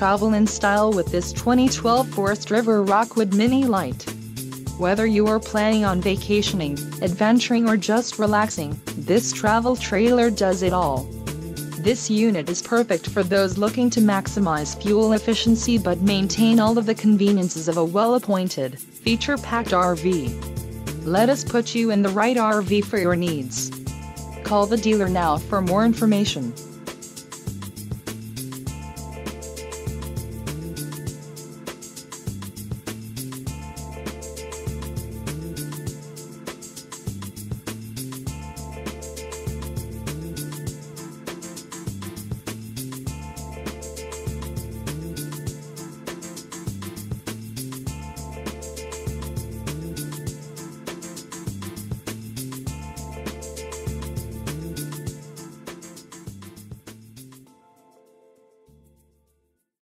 travel in style with this 2012 Forest River Rockwood Mini Lite. Whether you are planning on vacationing, adventuring or just relaxing, this travel trailer does it all. This unit is perfect for those looking to maximize fuel efficiency but maintain all of the conveniences of a well-appointed, feature-packed RV. Let us put you in the right RV for your needs. Call the dealer now for more information.